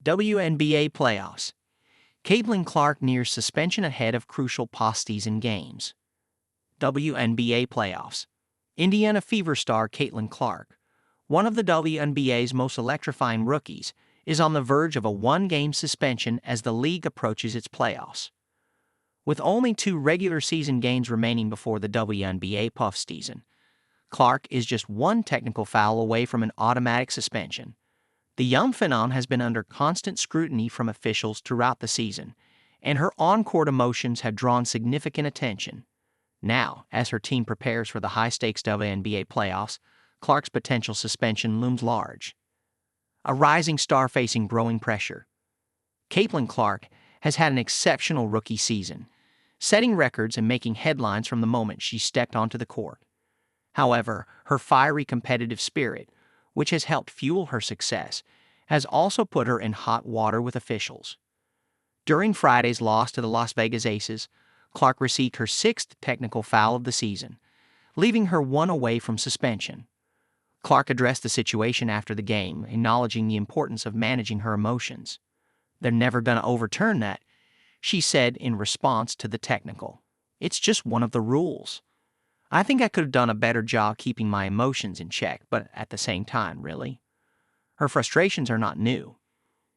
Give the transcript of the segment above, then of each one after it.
WNBA Playoffs. Caitlin Clark nears suspension ahead of crucial postseason games. WNBA Playoffs. Indiana Fever star Caitlin Clark, one of the WNBA's most electrifying rookies, is on the verge of a one-game suspension as the league approaches its playoffs. With only 2 regular season games remaining before the WNBA postseason, Clark is just 1 technical foul away from an automatic suspension. The young phenom has been under constant scrutiny from officials throughout the season, and her on-court emotions have drawn significant attention. Now, as her team prepares for the high-stakes WNBA playoffs, Clark's potential suspension looms large. A rising star facing growing pressure. Caitlin Clark has had an exceptional rookie season, setting records and making headlines from the moment she stepped onto the court. However, her fiery competitive spirit, which has helped fuel her success, has also put her in hot water with officials. During Friday's loss to the Las Vegas Aces, Clark received her 6th technical foul of the season, leaving her 1 away from suspension. Clark addressed the situation after the game, acknowledging the importance of managing her emotions. "They're never going to overturn that," she said in response to the technical. "It's just one of the rules. I think I could have done a better job keeping my emotions in check, but at the same time, really." Her frustrations are not new.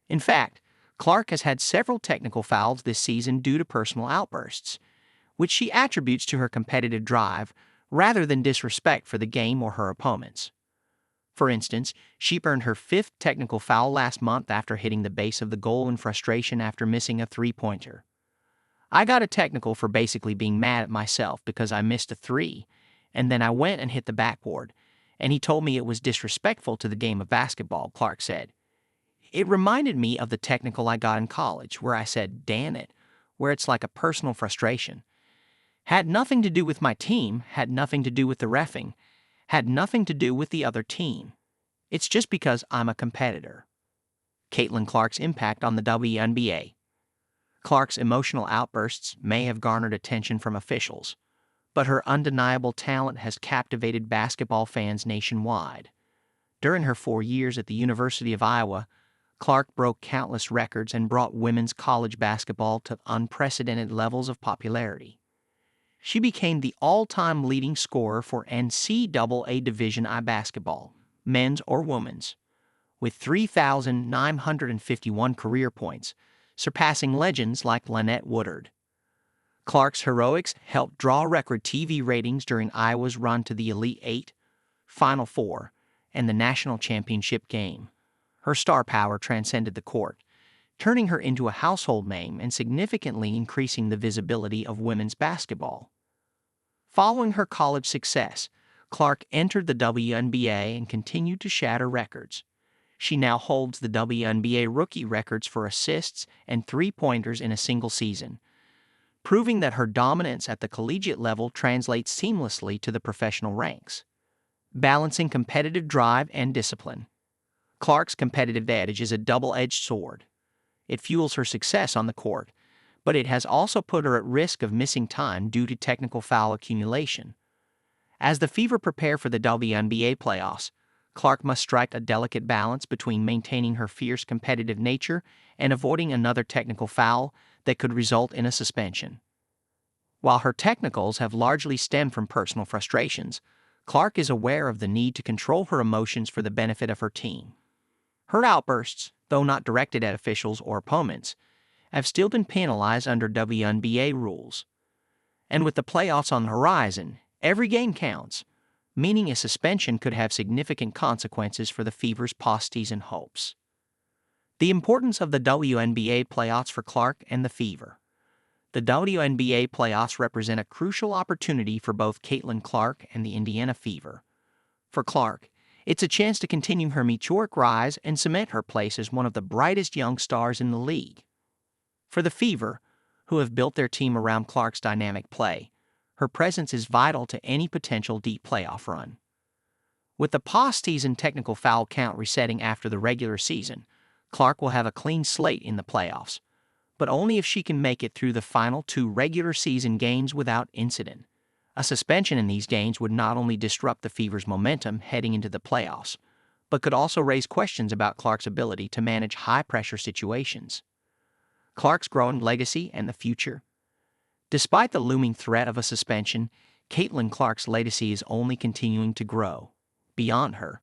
In fact, Clark has had several technical fouls this season due to personal outbursts, which she attributes to her competitive drive rather than disrespect for the game or her opponents. For instance, she earned her 5th technical foul last month after hitting the base of the goal in frustration after missing a 3-pointer. "I got a technical for basically being mad at myself because I missed a 3, and then I went and hit the backboard, and he told me it was disrespectful to the game of basketball," Clark said. "It reminded me of the technical I got in college where I said, 'damn it,' where it's like a personal frustration. Had nothing to do with my team, had nothing to do with the reffing, had nothing to do with the other team. It's just because I'm a competitor." Caitlin Clark's impact on the WNBA. Clark's emotional outbursts may have garnered attention from officials, but her undeniable talent has captivated basketball fans nationwide. During her 4 years at the University of Iowa, Clark broke countless records and brought women's college basketball to unprecedented levels of popularity. She became the all-time leading scorer for NCAA Division I basketball, men's or women's, with 3,951 career points, surpassing legends like Lynette Woodard. Clark's heroics helped draw record TV ratings during Iowa's run to the Elite Eight, Final Four, and the national championship game. Her star power transcended the court, turning her into a household name and significantly increasing the visibility of women's basketball. Following her college success, Clark entered the WNBA and continued to shatter records. She now holds the WNBA rookie records for assists and 3-pointers in a single season, proving that her dominance at the collegiate level translates seamlessly to the professional ranks. Balancing competitive drive and discipline. Clark's competitive edge is a double-edged sword. It fuels her success on the court, but it has also put her at risk of missing time due to technical foul accumulation. As the Fever prepare for the WNBA playoffs, Clark must strike a delicate balance between maintaining her fierce competitive nature and avoiding another technical foul that could result in a suspension. While her technicals have largely stemmed from personal frustrations, Clark is aware of the need to control her emotions for the benefit of her team. Her outbursts, though not directed at officials or opponents, have still been penalized under WNBA rules. And with the playoffs on the horizon, every game counts, meaning a suspension could have significant consequences for the Fever's postseason hopes. The importance of the WNBA playoffs for Clark and the Fever. The WNBA playoffs represent a crucial opportunity for both Caitlin Clark and the Indiana Fever. For Clark, it's a chance to continue her meteoric rise and cement her place as one of the brightest young stars in the league. For the Fever, who have built their team around Clark's dynamic play, her presence is vital to any potential deep playoff run. With the postseason technical foul count resetting after the regular season, Clark will have a clean slate in the playoffs, but only if she can make it through the final 2 regular season games without incident. A suspension in these games would not only disrupt the Fever's momentum heading into the playoffs, but could also raise questions about Clark's ability to manage high-pressure situations. Clark's growing legacy and the future. Despite the looming threat of a suspension, Caitlin Clark's legacy is only continuing to grow. Beyond her,